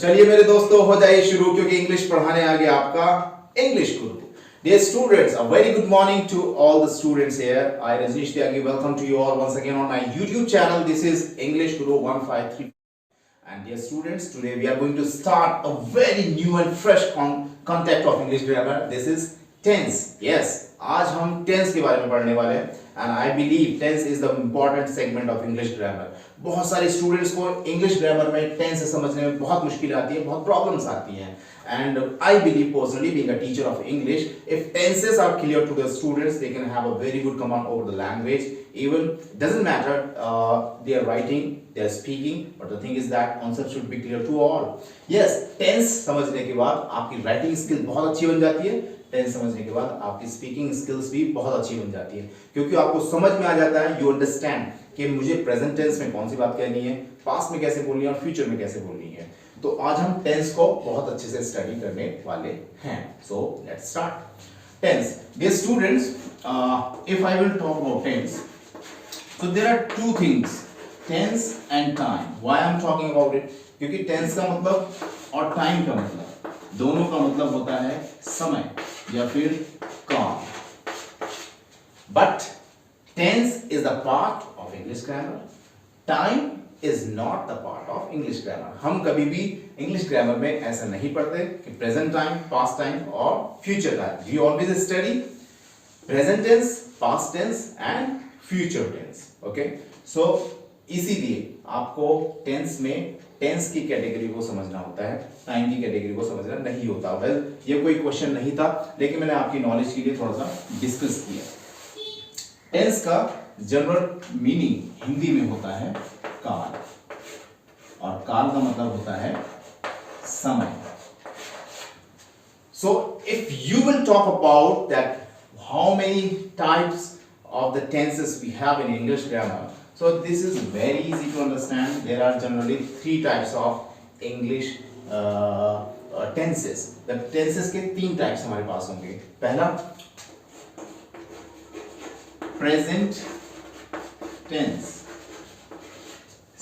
चलिए मेरे दोस्तों हो जाइए शुरू, क्योंकि इंग्लिश पढ़ाने आ गया आपका English Guru. Dear students, a very good morning to all the students here. I Rajneesh Tyagi welcome to you all once again on my YouTube channel. This is English Guru 153. And dear students, today we are going to start a very new and fresh concept of English grammar. This is tense. Yes, आज हम tense के बारे में पढ़ने वाले हैं. And I believe tense is the important segment of English grammar. बहुत सारे स्टूडेंट्स को इंग्लिश ग्रामर में टेंस समझने में बहुत मुश्किल आती है, बहुत प्रॉब्लम्स आती हैं. And I believe personally, being a teacher of English, if tenses are clear to the students, they can have a very good command over the language. Even doesn't matter they are writing, they are speaking, but the thing is that concept should be clear to all. Yes, tense समझने के बाद आपकी writing skill बहुत अच्छी बन जाती है. Tense समझने के बाद आपकी स्पीकिंग स्किल्स भी बहुत अच्छी बन जाती है, क्योंकि आपको समझ में आ जाता है, यू अंडरस्टैंड कि मुझे प्रेजेंट टेंस में कौन सी बात कहनी है, पास्ट में कैसे बोलनी है और फ्यूचर में कैसे बोलनी है. तो आज हम टेंस को बहुत अच्छे से स्टडी करने वाले हैं. So let's start. Tense. Dear students, if I will talk about tense, so there are two things, tense and time. Why I am talking about it? क्योंकि टेंस का मतलब और टाइम का मतलब, दोनों का मतलब होता है समय या फिर काम. But tense is the part of English grammar, time is not the part of English grammar. हम कभी भी इंग्लिश ग्रामर में ऐसा नहीं पढ़ते कि प्रेजेंट टाइम, पास्ट टाइम और future time. We always study present tense, past tense and future tense. Okay, so इसीलिए आपको टेंस में टेंस की कैटेगरी को समझना होता है, टाइम की कैटेगरी को समझना नहीं होता. वेल, ये कोई क्वेश्चन नहीं था, लेकिन मैंने आपकी नॉलेज के लिए थोड़ा सा डिस्कस किया. टेंस का जनरल मीनिंग हिंदी में होता है काल, और काल का मतलब होता है समय. So if you will talk about that how many types of the tenses we have in English grammar, so this is very easy to understand. There are generally three types of English tenses. The tenses के तीन types हमारे पास होंगे. पहला present tense,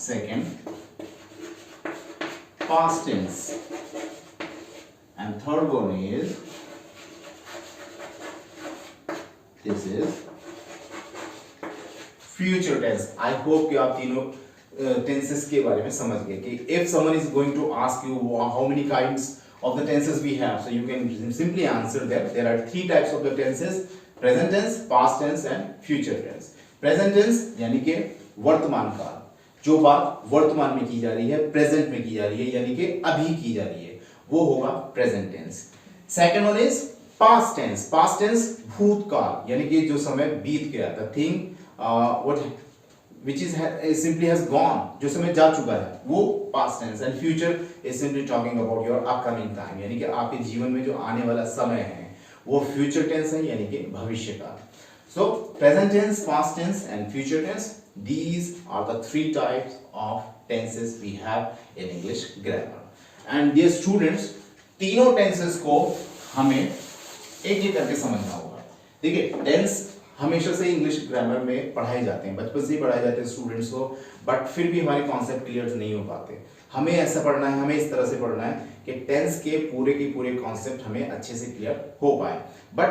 second past tense, and third one is this is future tense. I hope कि आप तीनों tenses के बारे में समझ गए कि if someone is going to ask you how many kinds of the tenses we have, so you can simply answer that there are three types of the tenses: present tense, past tense and future tense. Present tense यानी कि वर्तमान काल, जो बात वर्तमान में की जा रही है, प्रेजेंट में की जा रही है, यानी कि अभी की जा रही है, वो होगा present tense. Second one is past tense. Past tense भूतकाल, यानी कि जो समय बीत गया, the thing what which is simply has gone, जो समय जा चुका है, वो past tense. and future is simply talking about your upcoming time, यानी कि आपके जीवन में जो आने वाला समय है वो future tense है, यानी कि भविष्य का. so present tense, past tense and future tense, these are the three types of tenses we have in English grammar. and dear students, तीनों tenses को हमें एक एक करके समझना होगा. देखिए, tense हमेशा से इंग्लिश ग्रामर में पढ़ाए जाते हैं, बचपन से ही पढ़ाए जाते हैं स्टूडेंट्स को, बट फिर भी हमारे कॉन्सेप्ट क्लियर नहीं हो पाते. हमें ऐसा पढ़ना है, हमें इस तरह से पढ़ना है कि टेंस के पूरे कॉन्सेप्ट हमें अच्छे से क्लियर हो पाए. बट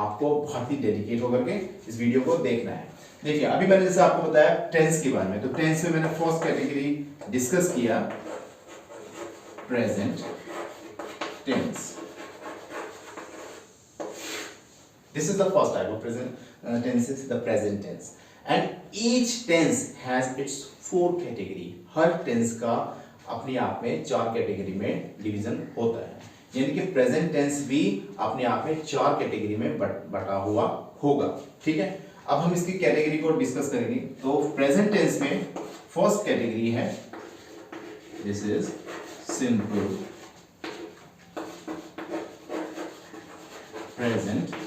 आपको बहुत ही डेडिकेट होकर के इस वीडियो को देखना है. देखिए, अभी मैंने जैसे आपको बताया टेंस के बारे में, तो टेंस में मैंने फर्स्ट कैटेगरी डिस्कस किया, present tense. This is the first type of present tense, is the present tense, and each tense has its four category. Her tense का अपने आप में चार कैटेगरी में डिवीजन होता है, यानी कि प्रेजेंट टेंस भी अपने आप में चार कैटेगरी में बटा हुआ होगा. ठीक है, अब हम इसकी कैटेगरी को डिस्कस करेंगे. तो प्रेजेंट टेंस में फर्स्ट कैटेगरी है, this is simple present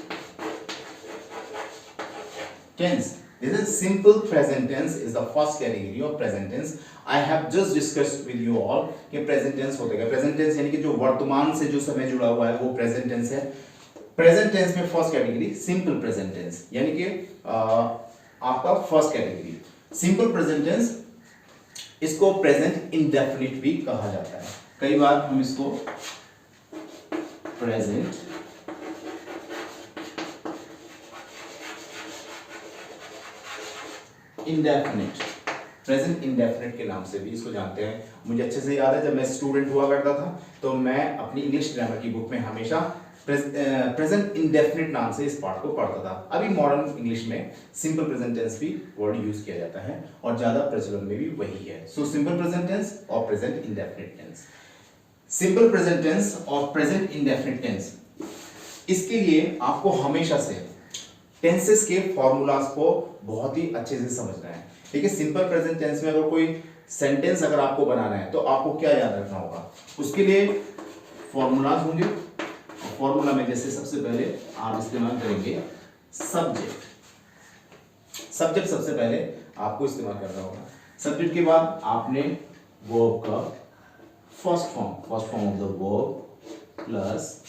tense. This is simple present tense is the first category of present tense. I have just discussed with you all कि present tense होता है. present tense यानी कि जो वर्तमान से जो समय जुड़ा हुआ है वो present tense है. present tense में first category simple present tense, यानी कि आपका first category simple present tense, इसको present indefinite भी कहा जाता है. कई बार हम इसको प्रेजेंट इंडेफिनिट, प्रेजेंट इंडेफिनिट के नाम से भी इसको जानते हैं। मुझे अच्छे से याद है जब मैं स्टूडेंट हुआ करता था तो मैं अपनी इंग्लिश ग्रामर की बुक में हमेशा प्रेजेंट इंडेफिनिट नाम से इस पार्ट को पढ़ता था। अभी मॉडर्न इंग्लिश में सिंपल प्रेजेंट टेंस भी वर्ड यूज किया जाता है और ज्यादा प्रचलन में भी वही है। सो सिंपल प्रेजेंट टेंस और present indefinite tense. Simple present tense और प्रेजेंट इंडेफिनिट टेंस, इसके लिए आपको हमेशा से टेंसेस के फॉर्मूलाज को बहुत ही अच्छे से समझना है। ठीक है, सिंपल प्रेजेंट टेंस में अगर कोई सेंटेंस अगर आपको बनाना है तो आपको क्या याद रखना होगा, उसके लिए फॉर्मूलाज होंगे। फॉर्मूला में जैसे सबसे पहले आप इस्तेमाल करेंगे सब्जेक्ट। सब्जेक्ट सबसे पहले आपको इस्तेमाल करना होगा। सब्जेक्ट के बाद आपने वर्ब का first form of the verb plus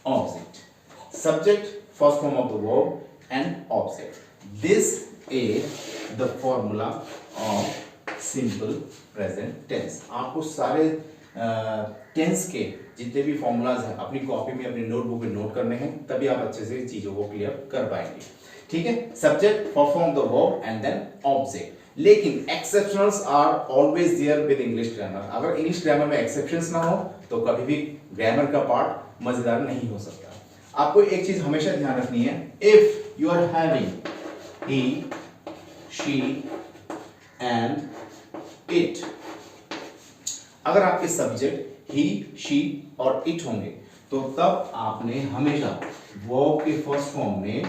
object. Subject, first form of the verb and object. This is the formula of simple present tense. आपको सारे टेंस के जितने भी फॉर्मूलाज हैं अपनी कॉपी में, अपनी नोटबुक में नोट करने हैं, तभी आप अच्छे से चीजों को क्लियर कर पाएंगे। ठीक है, subject, first form of the verb and then object. लेकिन exceptionals are always there with English grammar. अगर इंग्लिश ग्रामर में एक्सेप्शंस ना हो तो कभी भी ग्रामर का पार्ट मजेदार नहीं हो सकता। आपको एक चीज हमेशा ध्यान रखनी है, if you are having he, she and it, अगर आपके सब्जेक्ट ही, शी और इट होंगे तो तब आपने हमेशा वर्ब के फर्स्ट फॉर्म में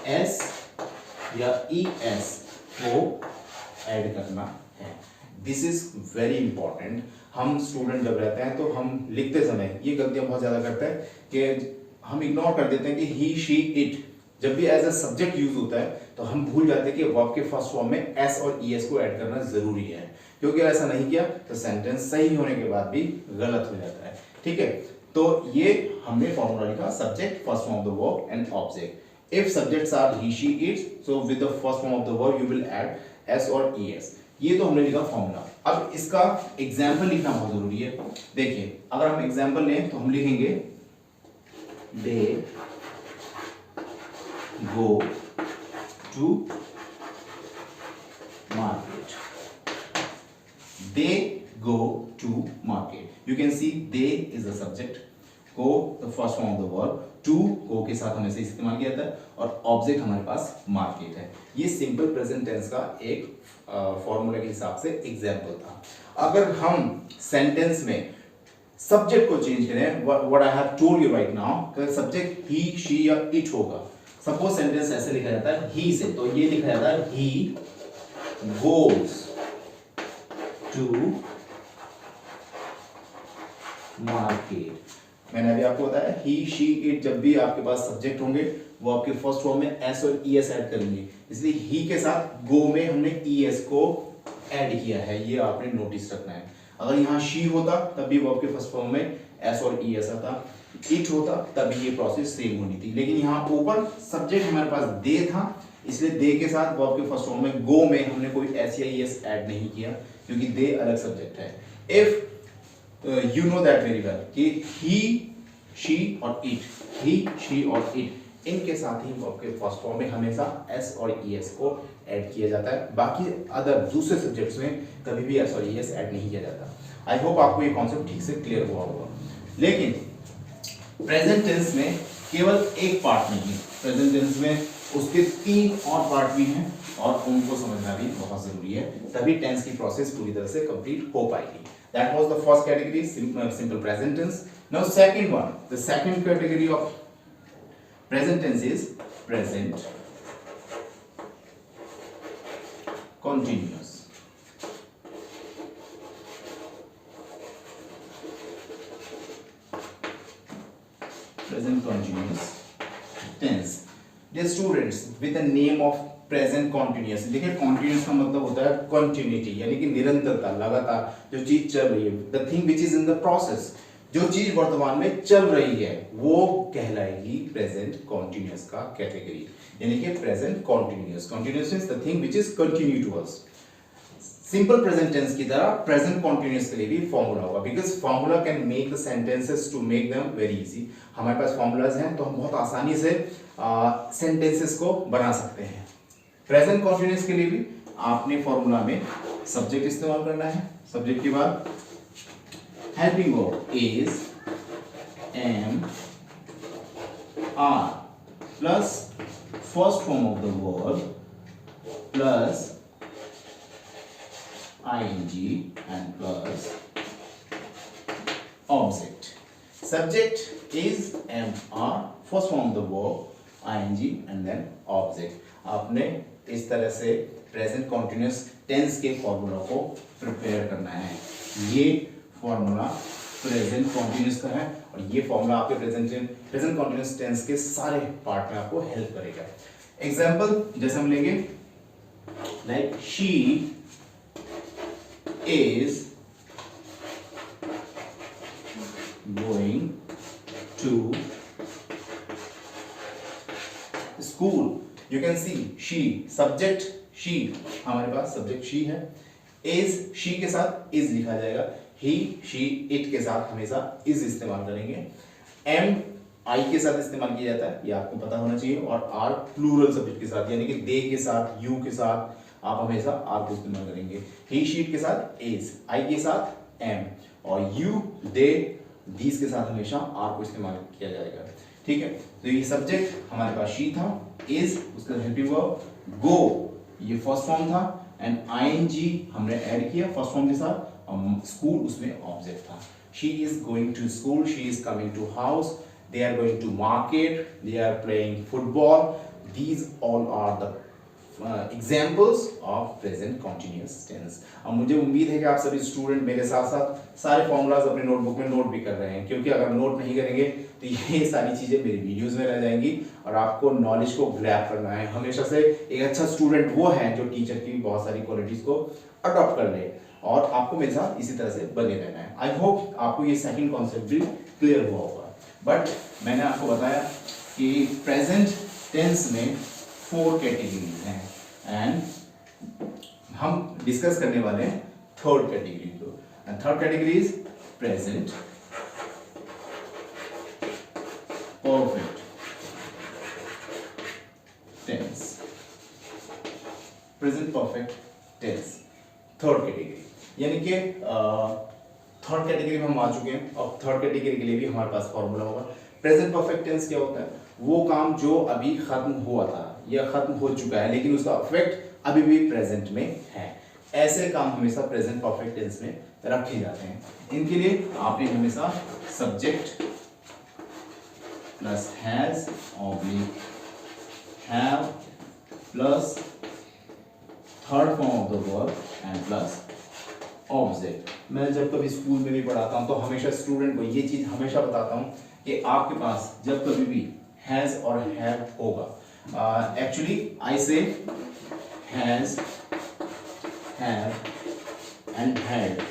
एस या ई एस को ऐड करना है। This is very important. हम स्टूडेंट जब रहते हैं तो हम लिखते समय ये गलतियां बहुत ज्यादा करते हैं कि हम इग्नोर कर देते हैं कि ही, शी, इट जब भी एज अ सब्जेक्ट यूज होता है तो हम भूल जाते हैं कि वर्ब के फर्स्ट फॉर्म में एस और ई एस को ऐड करना जरूरी है, क्योंकि ऐसा नहीं किया तो सेंटेंस सही होने के बाद भी गलत हो जाता है। ठीक है, तो ये हमने फॉर्मूला लिखा, subject, first form of the verb and object. If subjects are he, she, it, so with the first form of the verb you will add S और ई एस। ये तो हमने लिखा फॉर्मूला। अब इसका एग्जाम्पल लिखना बहुत जरूरी है। देखिए, अगर हम एग्जाम्पल लें तो हम लिखेंगे दे go to market. They go to market. You can see they is the subject, go the first form of the verb, to go के साथ हमने से इस्तेमाल किया था और ऑब्जेक्ट हमारे पास मार्केट है। ये सिंपल प्रेजेंट टेंस का एक फॉर्मूला के हिसाब से एग्जाम्पल था। अगर हम सेंटेंस में सब्जेक्ट को चेंज करें, what I have told you right now, अगर सब्जेक्ट ही, शी या इट होगा, सपोज सेंटेंस ऐसे लिखा जाता है ही से, तो ये लिखा जाता है ही गोज टू मार्केट। मैंने अभी आपको बताया ही, शी, इट जब भी आपके पास सब्जेक्ट होंगे वो आपके फर्स्ट फॉर्म में एस और ई एस ऐड करेंगे, इसलिए ही के साथ गो में हमने ई एस को ऐड किया है, ये आपने नोटिस रखना है। अगर यहाँ शी होता तब भी वर्ब के फर्स्ट फॉर्म में एस और ई एस आता, इट होता तभी ये प्रोसेस सेम होनी थी। लेकिन यहाँ ऊपर सब्जेक्ट हमारे पास दे था, इसलिए दे के साथ वर्ब के फर्स्ट फॉर्म में गो में हमने कोई एस या ई एस ऐड नहीं किया, क्योंकि दे अलग सब्जेक्ट है। If you know that very well कि ही, शी और इट, ही, शी और इट, इनके साथ ही वर्ब के फर्स्ट फॉर्म में हमेशा एस और ई एस को ऐड किया जाता है। बाकी अदर दूसरे सब्जेक्ट्स में कभी भी एस और ई एस ऐड नहीं किया जाता। आई होप आपको ये कॉन्सेप्ट ठीक से क्लियर हुआ होगा। लेकिन प्रेजेंट टेंस में केवल एक पार्ट नहीं है, प्रेजेंट टेंस में उसके 3 और पार्ट भी हैं और उनको समझना भी बहुत जरूरी है, तभी टेंस की प्रोसेस पूरी तरह से कंप्लीट हो पाएगी। That was the first category, simple present tense. Now second one, the second category of present tense is present continuous. Present continuous tense. Dear students, with the name of present continuous, देखिए continuous का मतलब होता है continuity, यानी कि निरंतरता, लगातार जो चीज चल रही है, the thing which is in the process, जो चीज वर्तमान में चल रही है वो कहलाएगी present continuous का कैटेगरी, यानी कि present continuous. Continuous means the thing which is continue to us. Simple present tense की तरह प्रेजेंट कॉन्टिन्यूअस के लिए भी फॉर्मूला होगा, because formula can make the sentences to make them very easy. हमारे पास फॉर्मूलाज हैं तो हम बहुत आसानी से सेंटेंसेस को बना सकते हैं। प्रेजेंट कॉन्टिन्यूअस के लिए भी आपने फॉर्मूला में सब्जेक्ट इस्तेमाल करना है। सब्जेक्ट के बाद helping verb is am are plus first form of the verb plus ing and plus object. Subject is am, first form of the verb ing and then object. आपने इस तरह से प्रेजेंट कॉन्टिन्यूअस टेंस के formula को prepare करना है। ये formula present continuous का है और ये फॉर्मूला आपके प्रेजेंट कॉन्टिन्यूअस टेंस के सारे पार्ट में आपको हेल्प करेगा। एग्जाम्पल जैसे हम लेंगे, like she is going to school. You can see she subject she, हमारे पास सब्जेक्ट she है। is she के साथ is लिखा जाएगा। he she it के साथ हमेशा is इस्तेमाल करेंगे। am I के साथ इस्तेमाल किया जाता है, ये आपको पता होना चाहिए। और are प्लूरल सब्जेक्ट के साथ, यानी कि they के साथ, you के साथ आप हमेशा आर को इस्तेमाल करेंगे। ही शीट के साथ इज, आई के साथ एम, और यू दे दीज के साथ हमेशा आर को इस्तेमाल किया जाएगा। ठीक है, तो ये सब्जेक्ट हमारे पास शी था, इज उसका हेल्पिंग वर्ब, गो ये फर्स्ट फॉर्म था, एंड आईएनजी हमने ऐड किया फर्स्ट फॉर्म के साथ, स्कूल उसमें ऑब्जेक्ट था। She is going to school, she is coming to house, they are going to market, they are playing football. These all are the examples of present continuous tense. अब मुझे उम्मीद है कि आप सभी स्टूडेंट मेरे साथ साथ सारे फॉर्मूलाज अपने नोटबुक में नोट भी कर रहे हैं, क्योंकि अगर नोट नहीं करेंगे तो ये सारी चीज़ें मेरी वीडियोस में रह जाएंगी और आपको नॉलेज को ग्रैब करना है। हमेशा से एक अच्छा स्टूडेंट वो है जो टीचर की बहुत सारी क्वालिटीज़ को अडॉप्ट कर ले, और आपको मेरे साथ इसी तरह से बने रहना है। आई होप आपको ये सेकेंड कॉन्सेप्ट भी क्लियर हुआ होगा। बट मैंने आपको बताया कि प्रेजेंट टेंस में 4 कैटेगरीज हैं एंड हम डिस्कस करने वाले हैं थर्ड कैटेगरी को। Third category is present perfect tense. Present perfect tense third category, यानी कि थर्ड कैटेगरी में हम आ चुके हैं। और थर्ड कैटेगरी के लिए भी हमारे पास फॉर्मूला होगा। प्रेजेंट परफेक्ट टेंस क्या होता है? वो काम जो अभी खत्म हुआ था या खत्म हो चुका है लेकिन उसका इफेक्ट अभी भी प्रेजेंट में है, ऐसे काम हमेशा प्रेजेंट परफेक्ट टेंस में रखे जाते हैं। इनके लिए आपने हमेशा subject plus has oblique have plus third form of the verb and plus object. मैं जब कभी स्कूल में भी पढ़ाता हूँ तो हमेशा स्टूडेंट को ये चीज हमेशा बताता हूँ कि आपके पास जब कभी भी हैज और हैव होगा, एक्चुअली आई से has, have and had,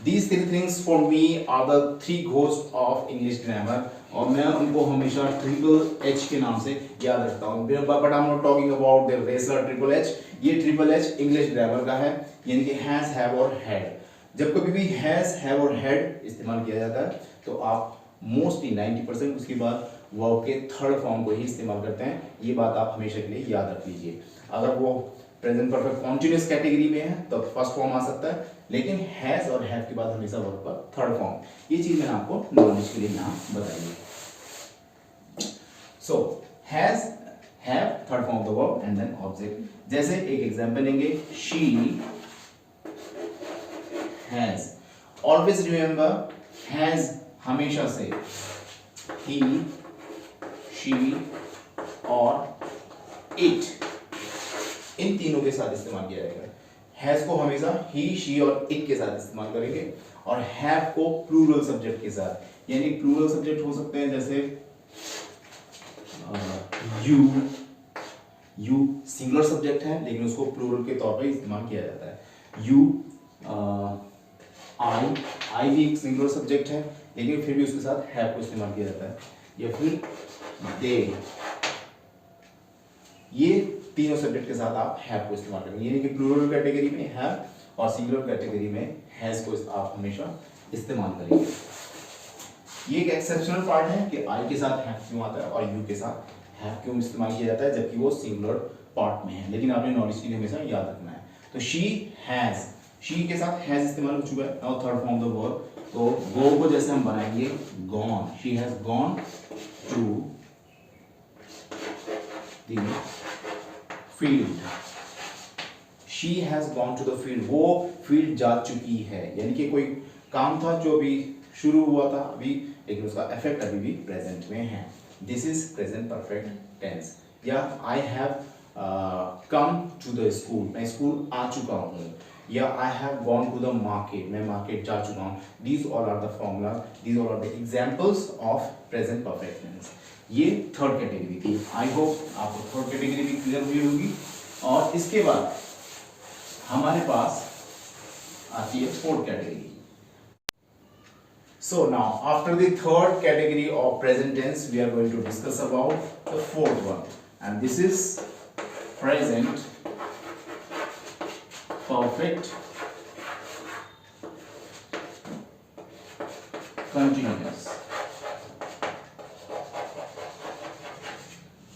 These three things for me are the three ghosts of English grammar, और मैं उनको हमेशा ट्रिपल एच के नाम से याद रखता हूँ। But I am not talking about the wrestler triple H. ये ट्रिपल एच इंग्लिश ग्रामर का है, यानी कि हैज, हैव और हैड। जब कभी भी हैज, हैव और हैड इस्तेमाल किया जाता है तो आप मोस्टली 90% उसके बाद वर्ब के थर्ड फॉर्म को ही इस्तेमाल करते हैं। ये बात आप हमेशा के लिए याद रख लीजिए। अगर वो प्रेजेंट परफेक्ट कॉन्टिन्यूअस कैटेगरी में है तो फर्स्ट फॉर्म आ सकता है, लेकिन हैज और हैव के बाद हमेशा वर्ब का थर्ड फॉर्म। ये चीज मैंने आपको नॉलेज के लिए यहाँ बताई है। So has, have, third form of the verb and then object. जैसे एक एग्जांपल लेंगे, she has. Always remember has हमेशा से ही, शी और इट, इन तीनों के साथ इस्तेमाल किया जाएगा। हैज को हमेशा ही, शी और इट के साथ इस्तेमाल करेंगे, और हैव को प्लूरल सब्जेक्ट के साथ, यानी प्लूरल सब्जेक्ट हो सकते हैं जैसे यू। यू सिंगुलर सब्जेक्ट है लेकिन उसको प्लूरल के तौर पे इस्तेमाल किया जाता है। यू, आई भी एक सिंगुलर सब्जेक्ट है लेकिन फिर भी उसके साथ हैव को इस्तेमाल किया जाता है। या फिर दे, ये तीनों सब्जेक्ट के साथ आप हैव को इस्तेमाल करेंगे, यानी कि प्लूरल कैटेगरी में हैव और सिंगुलर कैटेगरी में हैज को आप हमेशा इस्तेमाल करेंगे। ये एक एक्सेप्शनल पार्ट है कि आई के साथ हैव क्यों आता है और यू के साथ हैव क्यों इस्तेमाल किया जाता है, जबकि वो सिंगुलर पार्ट में है, लेकिन आपने नॉलेज के लिए हमेशा याद रखना है। तो शी हैज, शी के साथ हैज इस्तेमाल हो चुका है। Now third form the verb, तो गो को जैसे हम बनाएंगे gone, she has gone to the field, she has gone to the field, वो फील्ड जा चुकी है, यानी कि कोई काम था जो अभी शुरू हुआ था अभी, लेकिन उसका इफेक्ट अभी भी प्रेजेंट में है। This is present perfect tense. या I have come to the school, मैं स्कूल आ चुका हूँ। या I have gone to the market, मैं मार्केट जा चुका हूँ। These all are the formula, these all are the examples of present perfect tense. ये थर्ड कैटेगरी थी। आई होप आपको थर्ड कैटेगरी भी क्लियर हुई होगी। और इसके बाद हमारे पास आती है fourth category. So now after the third category of present tense, we are going to discuss about the fourth one, and this is present perfect continuous।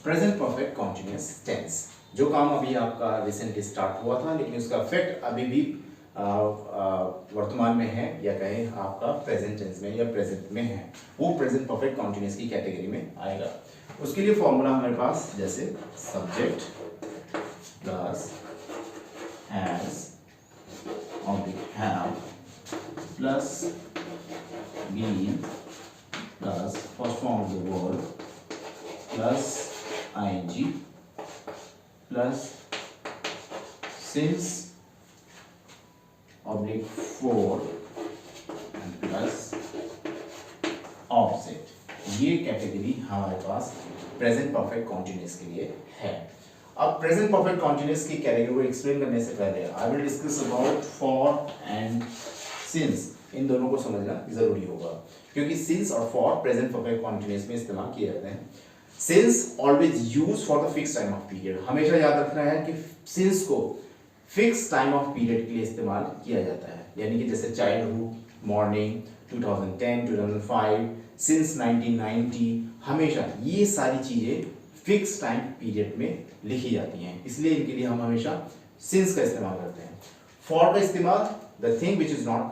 Present perfect continuous tense, जो काम अभी आपका रिसेंटली स्टार्ट हुआ था, लेकिन उसका effect अभी भी वर्तमान में है, या कहें आपका प्रेजेंट टेंस में या प्रेजेंट में है, वो प्रेजेंट परफेक्ट कॉन्टिन्यूस की कैटेगरी में आएगा। उसके लिए फॉर्मूला हमारे पास जैसे subject plus has have plus been plus first form of the verb plus ing plus since oblique for and plus object, ये कैटेगरी हमारे पास प्रेजेंट परफेक्ट कॉन्टिन्यूस के लिए है। अब प्रेजेंट परफेक्ट कॉन्टिन्यूस की कैटेगरी को एक्सप्लेन करने से पहले I will discuss about for and since. इन दोनों को समझना जरूरी होगा, क्योंकि सिंस और फॉर प्रेजेंट परफेक्ट कॉन्टिन्यूस में इस्तेमाल किए जाते हैं। Since always use for the fix time of period, हमेशा याद रखना है कि सिंस को फिक्स टाइम ऑफ पीरियड के लिए इस्तेमाल किया जाता है, यानी कि जैसे चाइल्डहुड, मॉर्निंग, 2010, 2005, सिंस 1990, हमेशा ये सारी चीजें फिक्स टाइम पीरियड में लिखी जाती हैं, इसलिए इनके लिए हम हमेशा सिंस का इस्तेमाल करते हैं। फॉर का इस्तेमाल the thing which is not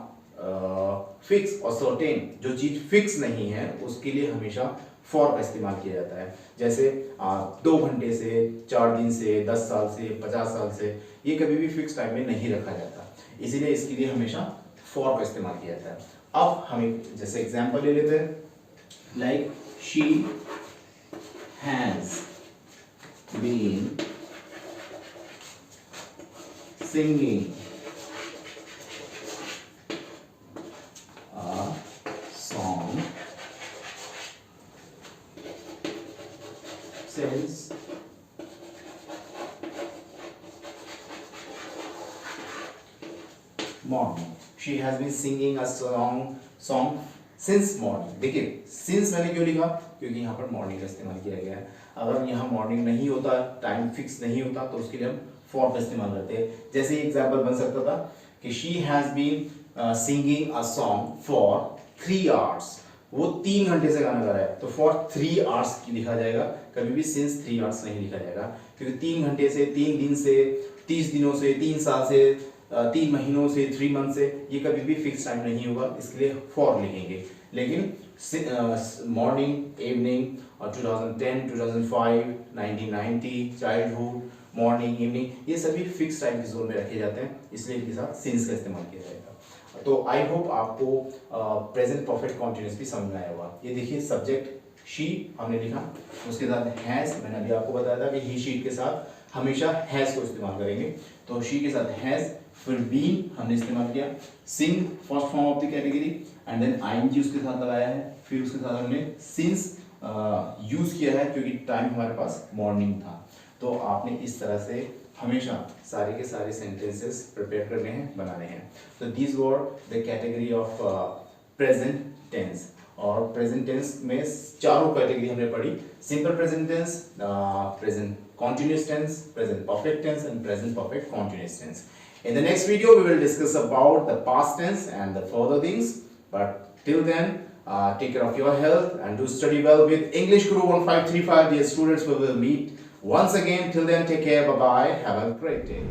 fix और सर्टेन, जो चीज फिक्स नहीं है उसके लिए हमेशा फॉर का इस्तेमाल किया जाता है। जैसे 2 घंटे से, 4 दिन से, 10 साल से, 50 साल से, ये कभी भी फिक्स टाइम में नहीं रखा जाता, इसीलिए इसके लिए हमेशा फॉर का इस्तेमाल किया जाता है। अब हम एक जैसे एग्जांपल ले लेते हैं, like she has been singing a song since morning। She has been singing a song since morning। देखिए since मैंने क्यों लिखा, क्योंकि यहाँ पर मॉर्निंग का इस्तेमाल किया गया है। अगर यहाँ मॉर्निंग नहीं होता, टाइम फिक्स नहीं होता, तो उसके लिए हम फॉर का इस्तेमाल करते हैं। जैसे एग्जाम्पल बन सकता था कि she has been singing a song for 3 hours, वो 3 घंटे से गाना गा रहा है, तो for 3 hours की लिखा जाएगा, कभी भी since 3 hours नहीं लिखा जाएगा, क्योंकि 3 घंटे से, 3 दिन से, 30 दिनों से, 3 साल से, 3 महीनों से, 3 मंथ से, ये कभी भी फिक्स टाइम नहीं होगा, इसके लिए फॉर लिखेंगे। लेकिन मॉर्निंग, इवनिंग और 2010, 2005, 1990, चाइल्डहुड, मॉर्निंग, इवनिंग, ये सभी फिक्स टाइम के जोन में रखे जाते हैं, इसलिए इनके साथ सिंस का इस्तेमाल किया जाएगा। तो आई होप आपको प्रेजेंट परफेक्ट कॉन्टिन्यूस भी समझ में आया होगा। ये देखिए सब्जेक्ट शी हमने लिखा, उसके साथ हैज, मैंने अभी आपको बताया था कि ही शी के साथ हमेशा हैज को इस्तेमाल करेंगे, तो शी के साथ हैज, फिर बीन हमने इस्तेमाल किया, sing first form of the category, and then ING उसके साथ लगाया है, फिर उसके साथ हमने सिंस यूज किया है क्योंकि टाइम हमारे पास मॉर्निंग था। तो आपने इस तरह से हमेशा सारे के सारे सेंटेंसेस प्रिपेयर करने हैं, बनाने हैं। तो these were the category of present tense. और प्रेजेंट टेंस में चारों कैटेगरी हमने पढ़ी, simple present tense, present continuous tense, present perfect tense and present perfect continuous tense. In the next video we will discuss about the past tense and the further things, but till then take care of your health and do study well with English Guru 1535. Dear students, we will meet once again. Till then, take care, bye bye, have a great day.